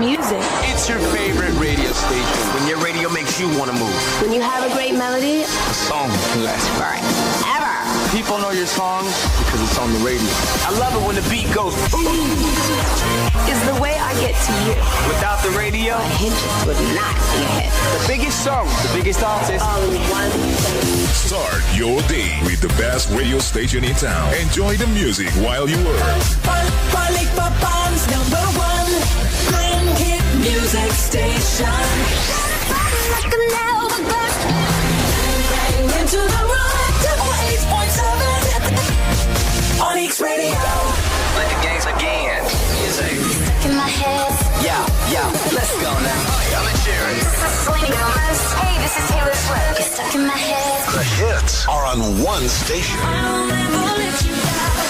music. It's your favorite radio station. When your radio makes you want to move. When you have a great melody, A song can last forever. People know your song because it's on the radio. I love it when the beat goes boom. Is the way I get to you. Without the radio, A hit would not be a hit. the biggest song, the biggest artist. All in one place. Start your day with the best radio station in town. Enjoy the music while you work. Balikpapan's number one Grand Hit Music Station. Like an hourglass. Bang into the rock. 88.7 Onyx Radio. Let the games again. Music. In my head. Yeah, let's go now. I'm a Sharon. This is Selena Gomez. Hey, this is Taylor Swift. You're stuck in my head. The hits are on one station. I'll never let you down.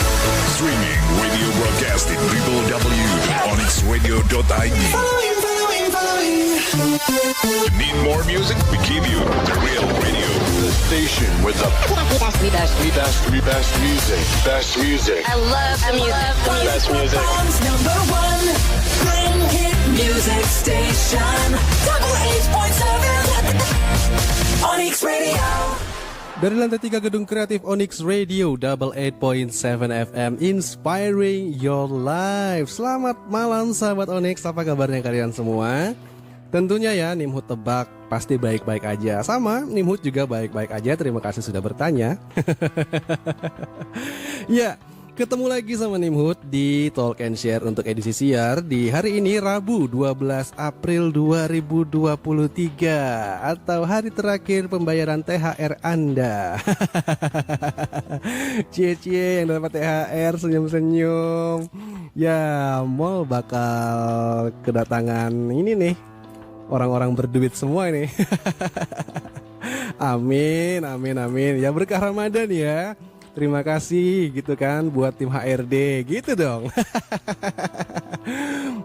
Streaming, radio broadcasting, www.onyxradio.id. Need more music? We give you the real radio. The station with the best music. Best music. I love the music. Best music. Balikpapan's number one Grand Hit Music Station. 88.7 Onyx Radio. Dari lantai 3 gedung kreatif Onyx Radio, 88.7 FM, inspiring your life. Selamat malam sahabat Onyx, apa kabarnya kalian semua? Tentunya ya, Nimhut tebak pasti baik-baik aja. Sama, Nimhut juga baik-baik aja, terima kasih sudah bertanya. Ya, ketemu lagi sama Nimhut di Talk and Share untuk edisi siar di hari ini Rabu 12 April 2023 atau hari terakhir pembayaran THR Anda. Cie-cie yang dapat THR senyum-senyum. Ya, mall bakal kedatangan ini nih, orang-orang berduit semua ini. Amin. Ya berkah Ramadan ya. Terima kasih gitu kan buat tim HRD gitu dong.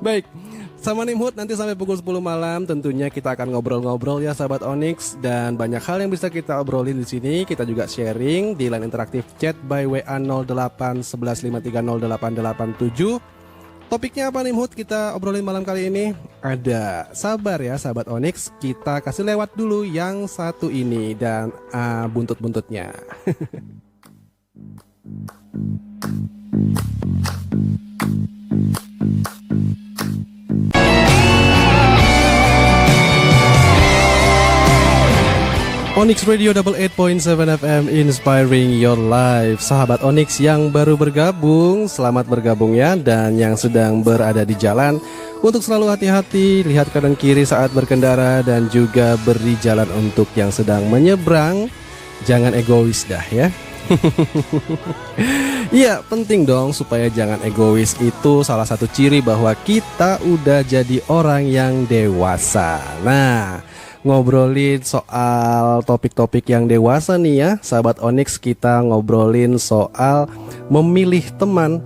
Baik, sama Nimhut nanti sampai pukul 10 malam tentunya kita akan ngobrol-ngobrol ya sahabat Onyx, dan banyak hal yang bisa kita obrolin di sini. Kita juga sharing di line interaktif chat by WA 08 11 530 887. Topiknya apa Nimhut kita obrolin malam kali ini? Ada, sabar ya sahabat Onyx, kita kasih lewat dulu yang satu ini dan buntut-buntutnya. Onyx Radio 88.7 FM, inspiring your life. Sahabat Onyx yang baru bergabung, selamat bergabung ya. Dan yang sedang berada di jalan, untuk selalu hati-hati, lihat kanan kiri saat berkendara, dan juga beri jalan untuk yang sedang menyeberang. Jangan egois dah ya. Iya, penting dong supaya jangan egois. Itu salah satu ciri bahwa kita udah jadi orang yang dewasa. Nah, ngobrolin soal topik-topik yang dewasa nih ya sahabat Onyx, kita ngobrolin soal memilih teman.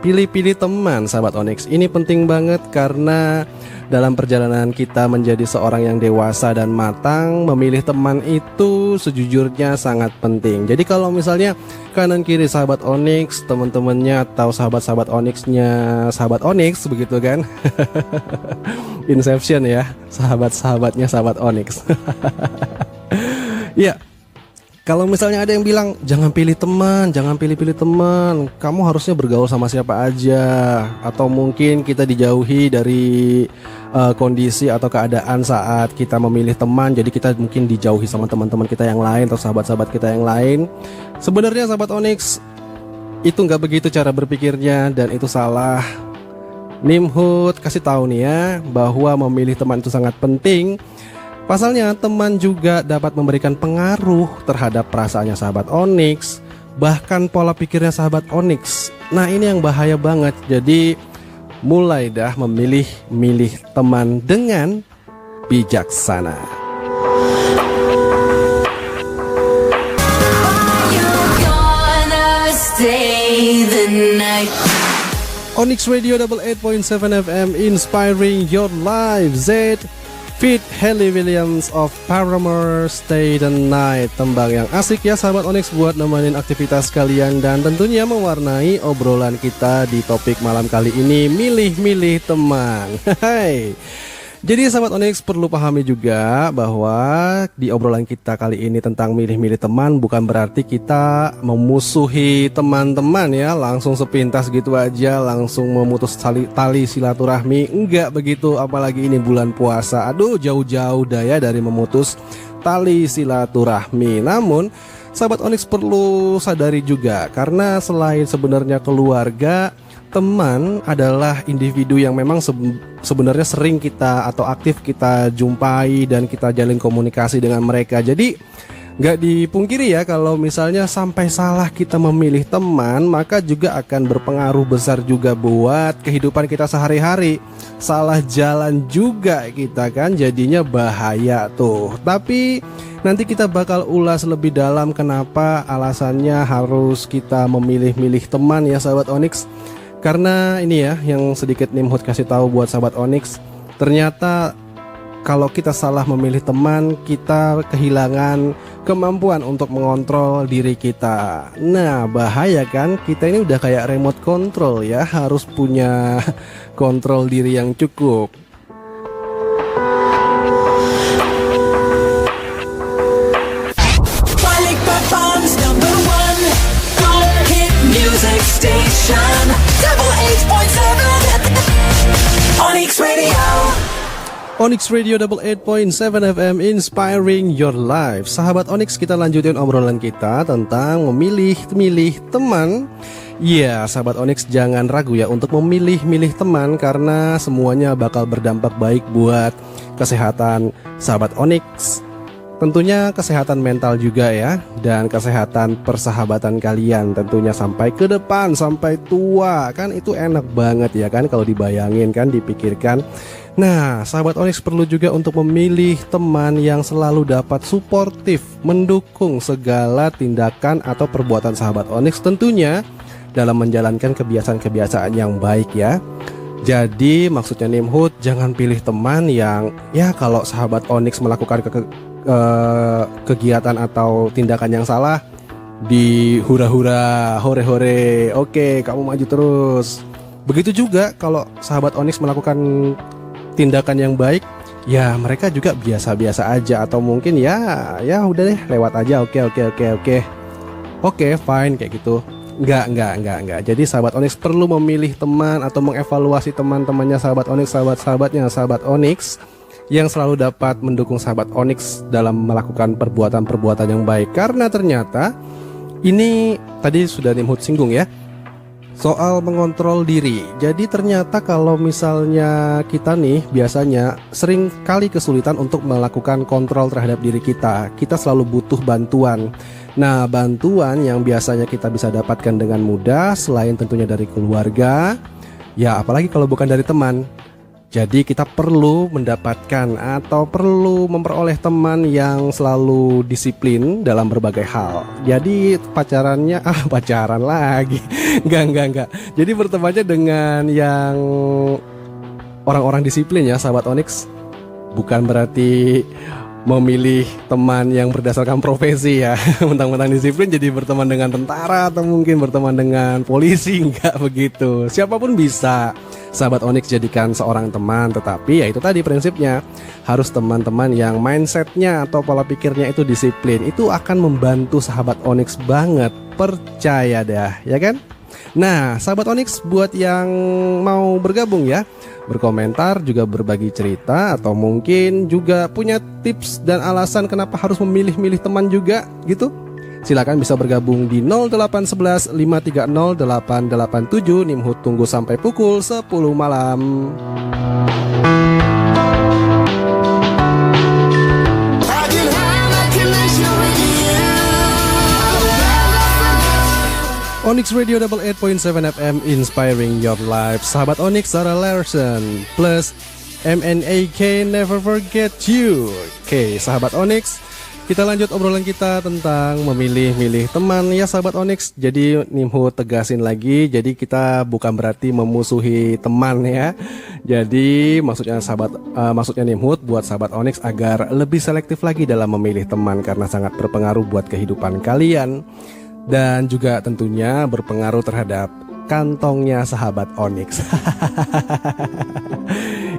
Pilih-pilih teman sahabat Onyx. Ini penting banget karena dalam perjalanan kita menjadi seorang yang dewasa dan matang, memilih teman itu sejujurnya sangat penting. Jadi kalau misalnya kanan kiri sahabat Onyx, teman-temannya atau sahabat-sahabat Onyxnya sahabat Onyx begitu kan. Inception ya, sahabat-sahabatnya sahabat Onyx. Ya, kalau misalnya ada yang bilang jangan pilih teman, jangan pilih-pilih teman, kamu harusnya bergaul sama siapa aja, atau mungkin kita dijauhi dari kondisi atau keadaan saat kita memilih teman, jadi kita mungkin dijauhi sama teman-teman kita yang lain atau sahabat-sahabat kita yang lain. Sebenarnya sahabat Onyx, itu nggak begitu cara berpikirnya dan itu salah. Nimhut kasih tahu nih ya bahwa memilih teman itu sangat penting. Pasalnya teman juga dapat memberikan pengaruh terhadap perasaannya sahabat Onyx, bahkan pola pikirnya sahabat Onyx. Nah ini yang bahaya banget. Jadi mulai dah memilih teman dengan bijaksana. Onyx Radio 88.7 FM, inspiring your life. Z Feat Hayley Williams of Paramore, Stay the Night. Tembang yang asik ya sahabat Onyx buat nemenin aktivitas kalian dan tentunya mewarnai obrolan kita di topik malam kali ini, milih-milih teman. Hai. Jadi sahabat Onyx perlu pahami juga bahwa di obrolan kita kali ini tentang milih-milih teman bukan berarti kita memusuhi teman-teman ya, langsung sepintas gitu aja, langsung memutus tali silaturahmi. Enggak begitu, apalagi ini bulan puasa. Aduh, jauh-jauh dah ya dari memutus tali silaturahmi. Namun sahabat Onyx perlu sadari juga, karena selain sebenarnya keluarga, teman adalah individu yang memang sebenarnya sering kita atau aktif kita jumpai dan kita jalin komunikasi dengan mereka. Jadi nggak dipungkiri ya, kalau misalnya sampai salah kita memilih teman, maka juga akan berpengaruh besar juga buat kehidupan kita sehari-hari. Salah jalan juga kita kan, jadinya bahaya tuh. Tapi nanti kita bakal ulas lebih dalam kenapa alasannya harus kita memilih-milih teman ya sahabat Onyx. Karena ini ya yang sedikit Nimhut kasih tahu buat sahabat Onyx, ternyata kalau kita salah memilih teman, kita kehilangan kemampuan untuk mengontrol diri kita. Nah, bahaya kan? Kita ini udah kayak remote control ya, harus punya kontrol diri yang cukup. Balikpapan's #1 hit music station, 88.7 Onyx Radio. Onyx Radio 88.7 FM, inspiring your life. Sahabat Onyx, kita lanjutin obrolan kita tentang memilih-milih teman. Ya, sahabat Onyx jangan ragu ya untuk memilih-milih teman, karena semuanya bakal berdampak baik buat kesehatan sahabat Onyx. Tentunya kesehatan mental juga ya, dan kesehatan persahabatan kalian tentunya sampai ke depan, sampai tua. Kan itu enak banget ya kan kalau dibayangin kan, dipikirkan. Nah, sahabat Onyx perlu juga untuk memilih teman yang selalu dapat suportif, mendukung segala tindakan atau perbuatan sahabat Onyx, tentunya dalam menjalankan kebiasaan-kebiasaan yang baik ya. Jadi maksudnya Nimhut, jangan pilih teman yang ya kalau sahabat Onyx melakukan kegiatan atau tindakan yang salah, di hura-hura, hore-hore, oke kamu maju terus. Begitu juga kalau sahabat Onyx melakukan tindakan yang baik, ya mereka juga biasa-biasa aja, atau mungkin ya udah deh lewat aja, oke fine kayak gitu. Enggak. Jadi sahabat Onyx perlu memilih teman atau mengevaluasi teman-temannya sahabat Onyx, sahabat-sahabatnya sahabat Onyx yang selalu dapat mendukung sahabat Onyx dalam melakukan perbuatan-perbuatan yang baik. Karena ternyata ini tadi sudah Nimhut singgung ya, soal mengontrol diri. Jadi ternyata kalau misalnya kita nih biasanya sering kali kesulitan untuk melakukan kontrol terhadap diri kita. Kita selalu butuh bantuan. Nah, bantuan yang biasanya kita bisa dapatkan dengan mudah selain tentunya dari keluarga, ya apalagi kalau bukan dari teman. Jadi kita perlu mendapatkan atau perlu memperoleh teman yang selalu disiplin dalam berbagai hal. Jadi pacaran lagi. Enggak. Jadi bertemannya dengan yang orang-orang disiplin ya sahabat Onyx. Bukan berarti memilih teman yang berdasarkan profesi ya. Mentang-mentang disiplin jadi berteman dengan tentara atau mungkin berteman dengan polisi, enggak begitu. Siapapun bisa sahabat Onyx jadikan seorang teman, tetapi ya itu tadi prinsipnya, harus teman-teman yang mindsetnya atau pola pikirnya itu disiplin. Itu akan membantu sahabat Onyx banget, percaya dah, ya kan? Nah, sahabat Onyx buat yang mau bergabung ya, berkomentar, juga berbagi cerita, atau mungkin juga punya tips dan alasan kenapa harus memilih-milih teman juga gitu, silakan bisa bergabung di 0811 530 887. Nimhut tunggu sampai pukul 10 malam. Onyx Radio 88.7 FM, inspiring your life. Sahabat Onyx, Sarah Larson plus MNAK, never forget you. Oke, sahabat Onyx, Kita lanjut obrolan kita tentang memilih-milih teman ya sahabat Onyx. Jadi Nimhut tegasin lagi, jadi kita bukan berarti memusuhi teman ya. Jadi maksudnya Nimhut buat sahabat Onyx agar lebih selektif lagi dalam memilih teman karena sangat berpengaruh buat kehidupan kalian dan juga tentunya berpengaruh terhadap kantongnya sahabat Onyx.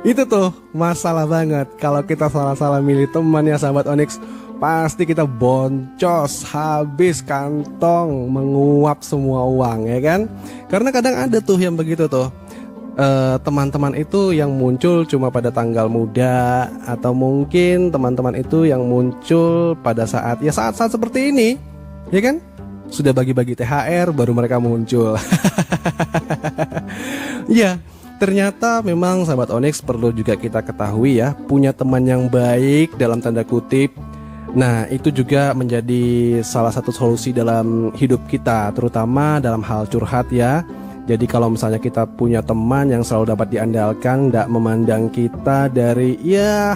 Itu tuh masalah banget kalau kita salah-salah milih teman ya sahabat Onyx. Pasti kita boncos, habis kantong, menguap semua uang ya kan. Karena kadang ada tuh yang begitu tuh, teman-teman itu yang muncul cuma pada tanggal muda, atau mungkin teman-teman itu yang muncul pada saat seperti ini ya kan. Sudah bagi-bagi THR baru mereka muncul. Ya, ternyata memang sahabat Onyx perlu juga kita ketahui ya, punya teman yang baik dalam tanda kutip. Nah, itu juga menjadi salah satu solusi dalam hidup kita, terutama dalam hal curhat ya. Jadi kalau misalnya kita punya teman yang selalu dapat diandalkan, tidak memandang kita dari ya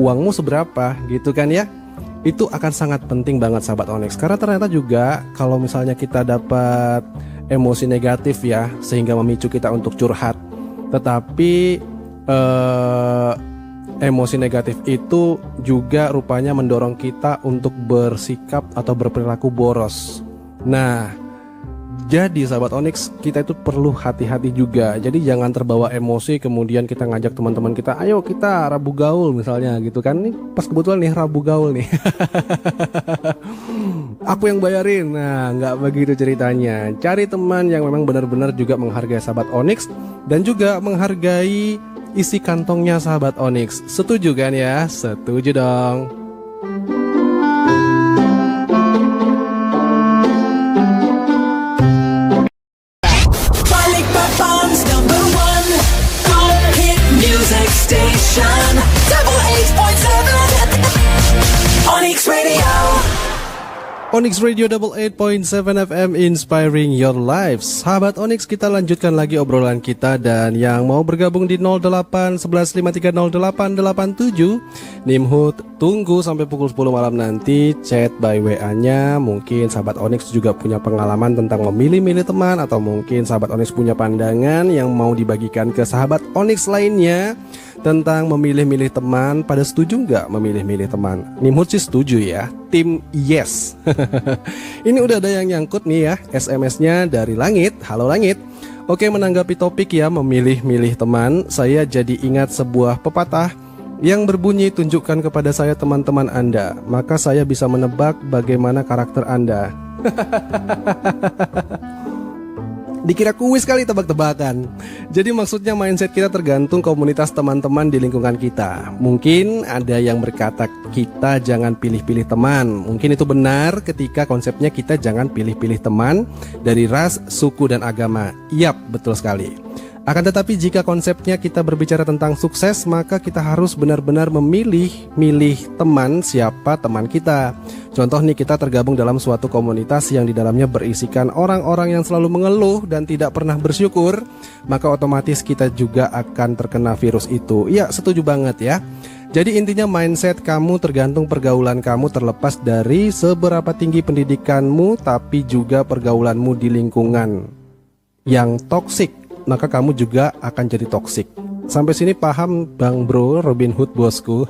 uangmu seberapa gitu kan ya, itu akan sangat penting banget sahabat Onyx. Karena ternyata juga kalau misalnya kita dapat emosi negatif ya, sehingga memicu kita untuk curhat, tetapi emosi negatif itu juga rupanya mendorong kita untuk bersikap atau berperilaku boros. Nah, jadi sahabat Onyx, kita itu perlu hati-hati juga. Jadi jangan terbawa emosi kemudian kita ngajak teman-teman kita, ayo kita Rabu gaul misalnya gitu kan. Ini pas kebetulan nih Rabu gaul nih. Aku yang bayarin. Nah, nggak begitu ceritanya. Cari teman yang memang benar-benar juga menghargai sahabat Onyx dan juga menghargai isi kantongnya sahabat Onyx. Setuju kan ya? Setuju dong. Balikpapan's #1 hit music station, 88.7 Onyx Radio. Onyx Radio 88.7 FM, inspiring your lives. Sahabat Onyx, kita lanjutkan lagi obrolan kita. Dan yang mau bergabung di 08 11 53 08 87, Nimhut tunggu sampai pukul 10 malam nanti. Chat by WA-nya. Mungkin sahabat Onyx juga punya pengalaman tentang memilih-milih teman, atau mungkin sahabat Onyx punya pandangan yang mau dibagikan ke sahabat Onyx lainnya tentang memilih-milih teman. Pada setuju nggak memilih-milih teman? Nimhut sih setuju ya, tim yes. Ini udah ada yang nyangkut nih ya, SMS-nya dari Langit. Halo Langit. Oke, menanggapi topik ya memilih-milih teman, saya jadi ingat sebuah pepatah yang berbunyi, tunjukkan kepada saya teman-teman Anda, maka saya bisa menebak bagaimana karakter Anda. Dikira kuis kali tebak-tebakan. Jadi maksudnya mindset kita tergantung komunitas teman-teman di lingkungan kita. Mungkin ada yang berkata kita jangan pilih-pilih teman. Mungkin itu benar ketika konsepnya kita jangan pilih-pilih teman dari ras, suku, dan agama. Yap, betul sekali. Akan tetapi jika konsepnya kita berbicara tentang sukses, maka kita harus benar-benar memilih teman, siapa teman kita. Contoh nih, kita tergabung dalam suatu komunitas yang di dalamnya berisikan orang-orang yang selalu mengeluh dan tidak pernah bersyukur, maka otomatis kita juga akan terkena virus itu. Iya, setuju banget ya. Jadi intinya mindset kamu tergantung pergaulan kamu, terlepas dari seberapa tinggi pendidikanmu, tapi juga pergaulanmu di lingkungan yang toksik, maka kamu juga akan jadi toksik. Sampai sini paham Bang Bro Robin Hood bosku.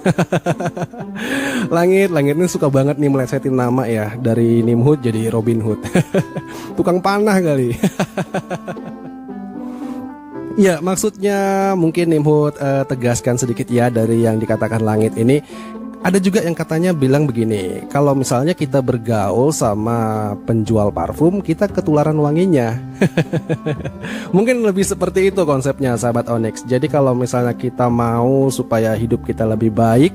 Langit ini suka banget nih melesetin nama ya, dari Nimhut jadi Robin Hood. Tukang panah kali. Ya, maksudnya mungkin Nimhut tegaskan sedikit ya dari yang dikatakan Langit ini. Ada juga yang katanya bilang begini, kalau misalnya kita bergaul sama penjual parfum, kita ketularan wanginya. Mungkin lebih seperti itu konsepnya sahabat Onyx. Jadi kalau misalnya kita mau supaya hidup kita lebih baik,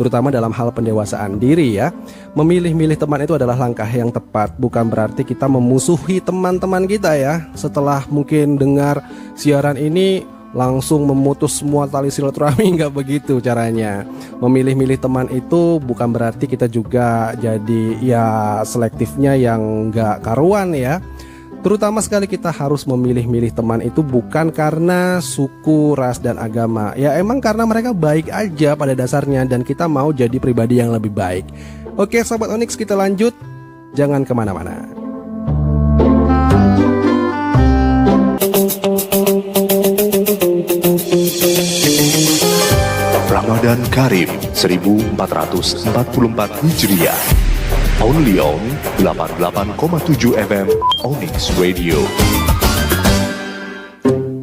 terutama dalam hal pendewasaan diri ya, memilih-milih teman itu adalah langkah yang tepat. Bukan berarti kita memusuhi teman-teman kita ya. Setelah mungkin dengar siaran ini langsung memutus semua tali silaturahmi, nggak begitu caranya. Memilih-milih teman itu bukan berarti kita juga jadi ya selektifnya yang nggak karuan ya. Terutama sekali kita harus memilih-milih teman itu bukan karena suku, ras, dan agama. Ya emang karena mereka baik aja pada dasarnya dan kita mau jadi pribadi yang lebih baik. Oke sahabat Onyx, kita lanjut. Jangan kemana-mana. Ramadan Karim 1444 Hijriah. Only on 88,7 FM Onyx Radio.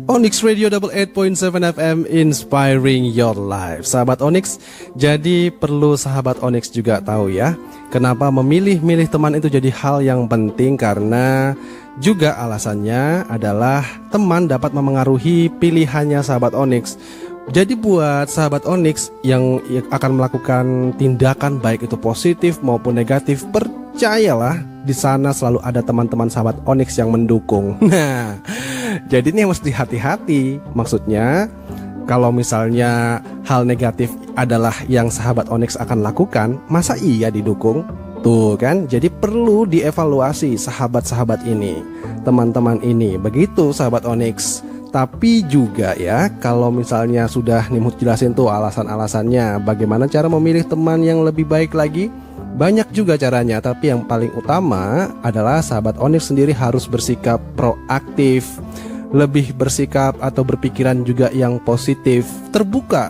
Onyx Radio 88.7 FM Inspiring Your Life. Sahabat Onyx, jadi perlu sahabat Onyx juga tahu ya, kenapa memilih-milih teman itu jadi hal yang penting, karena juga alasannya adalah teman dapat memengaruhi pilihannya sahabat Onyx. Jadi buat sahabat Onyx yang akan melakukan tindakan baik itu positif maupun negatif, percayalah di sana selalu ada teman-teman sahabat Onyx yang mendukung. Nah, jadi ini harus hati-hati. Maksudnya kalau misalnya hal negatif adalah yang sahabat Onyx akan lakukan, masa iya didukung? Tuh kan, jadi perlu dievaluasi sahabat-sahabat ini, teman-teman ini. Begitu sahabat Onyx. Tapi juga ya, kalau misalnya sudah Nimhut jelasin tuh alasan-alasannya, bagaimana cara memilih teman yang lebih baik lagi, banyak juga caranya. Tapi yang paling utama adalah sahabat Onyx sendiri harus bersikap proaktif, lebih bersikap atau berpikiran juga yang positif, terbuka,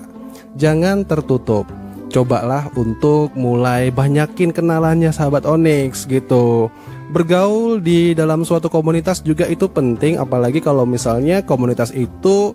jangan tertutup. Cobalah untuk mulai banyakin kenalannya sahabat Onyx gitu. Bergaul di dalam suatu komunitas juga itu penting, apalagi kalau misalnya komunitas itu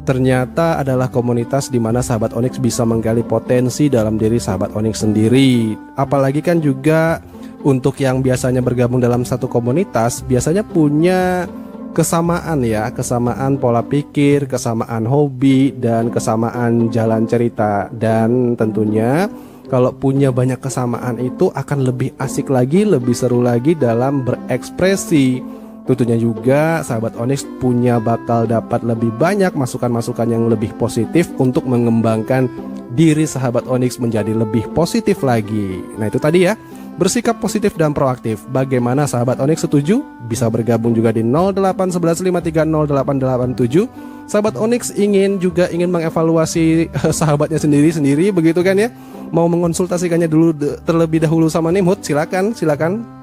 ternyata adalah komunitas di mana sahabat Onyx bisa menggali potensi dalam diri sahabat Onyx sendiri. Apalagi kan juga untuk yang biasanya bergabung dalam satu komunitas biasanya punya kesamaan ya, kesamaan pola pikir, kesamaan hobi, dan kesamaan jalan cerita. Dan tentunya kalau punya banyak kesamaan itu akan lebih asik lagi, lebih seru lagi dalam berekspresi. Tentunya juga sahabat Onyx punya bakal dapat lebih banyak masukan-masukan yang lebih positif untuk mengembangkan diri sahabat Onyx menjadi lebih positif lagi. Nah itu tadi ya, bersikap positif dan proaktif. Bagaimana sahabat Onyx setuju? Bisa bergabung juga di 0811530887. Sahabat Onyx ingin mengevaluasi sahabatnya sendiri-sendiri, begitu kan ya? Mau mengonsultasikannya dulu terlebih dahulu sama Nimhut, silakan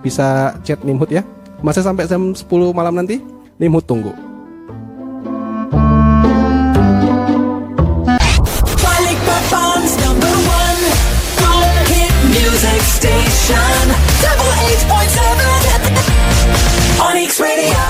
bisa chat Nimhut ya. Masih sampai jam 10 malam nanti, Nimhut tunggu. Balikpapan's number one hit music station, 88.7 Onyx Radio.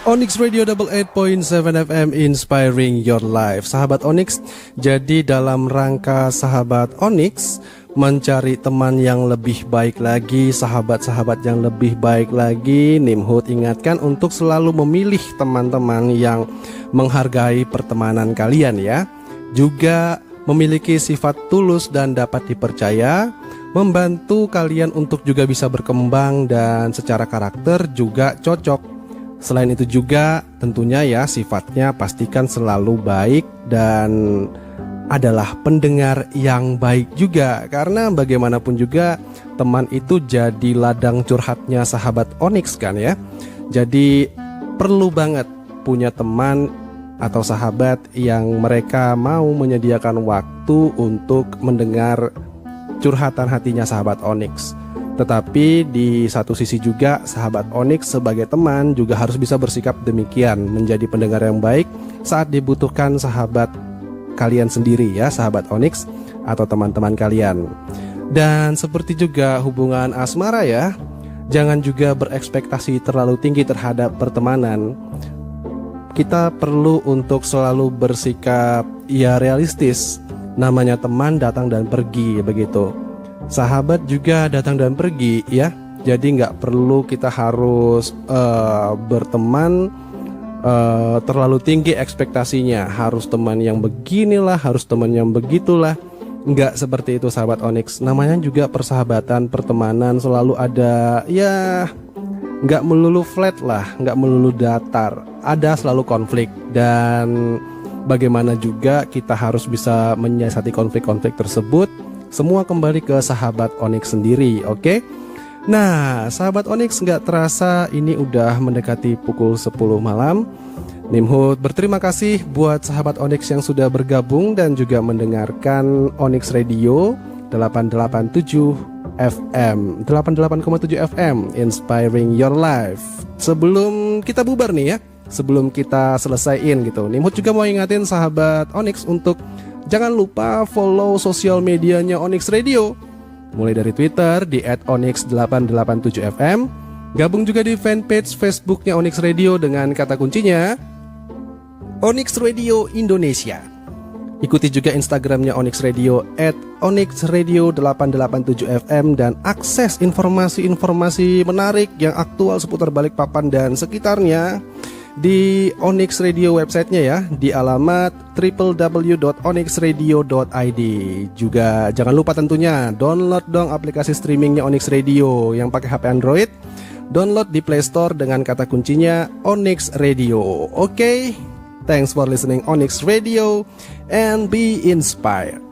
Onyx Radio 88.7 FM Inspiring Your Life. Sahabat Onyx, jadi dalam rangka sahabat Onyx mencari teman yang lebih baik lagi, sahabat-sahabat yang lebih baik lagi, Nimhut ingatkan untuk selalu memilih teman-teman yang menghargai pertemanan kalian ya. Juga memiliki sifat tulus dan dapat dipercaya, membantu kalian untuk juga bisa berkembang dan secara karakter juga cocok. Selain itu juga tentunya ya sifatnya pastikan selalu baik dan adalah pendengar yang baik juga. Karena bagaimanapun juga teman itu jadi ladang curhatnya sahabat Onyx kan ya. Jadi perlu banget punya teman atau sahabat yang mereka mau menyediakan waktu untuk mendengar curhatan hatinya sahabat Onyx. Tetapi di satu sisi juga sahabat Onyx sebagai teman juga harus bisa bersikap demikian, menjadi pendengar yang baik saat dibutuhkan sahabat kalian sendiri ya, sahabat Onyx atau teman-teman kalian. Dan seperti juga hubungan asmara ya, jangan juga berekspektasi terlalu tinggi terhadap pertemanan. Kita perlu untuk selalu bersikap ya realistis. Namanya teman datang dan pergi begitu. Sahabat juga datang dan pergi ya. Jadi nggak perlu kita harus berteman terlalu tinggi ekspektasinya. Harus teman yang beginilah, harus teman yang begitulah. Nggak seperti itu sahabat Onyx. Namanya juga persahabatan, pertemanan selalu ada ya, nggak melulu flat lah, nggak melulu datar. Ada selalu konflik. Dan bagaimana juga kita harus bisa menyiasati konflik-konflik tersebut. Semua kembali ke sahabat Onyx sendiri, oke? Nah, sahabat Onyx, nggak terasa ini udah mendekati pukul 10 malam. Nimhut berterima kasih buat sahabat Onyx yang sudah bergabung dan juga mendengarkan Onyx Radio 88.7 FM 88,7 FM Inspiring Your Life. Sebelum kita bubar nih ya, sebelum kita selesaiin gitu, Nimhut juga mau ingatin sahabat Onyx untuk jangan lupa follow sosial medianya Onyx Radio. Mulai dari Twitter di @onyx887fm. Gabung juga di fanpage Facebooknya Onyx Radio dengan kata kuncinya Onyx Radio Indonesia. Ikuti juga Instagramnya Onyx Radio @onyxradio887fm dan akses informasi-informasi menarik yang aktual seputar Balikpapan dan sekitarnya di Onyx Radio websitenya ya, di alamat www.onyxradio.id. Juga jangan lupa tentunya download dong aplikasi streamingnya Onyx Radio yang pakai HP Android. Download di Play Store dengan kata kuncinya Onyx Radio. Oke, thanks for listening Onyx Radio and be inspired.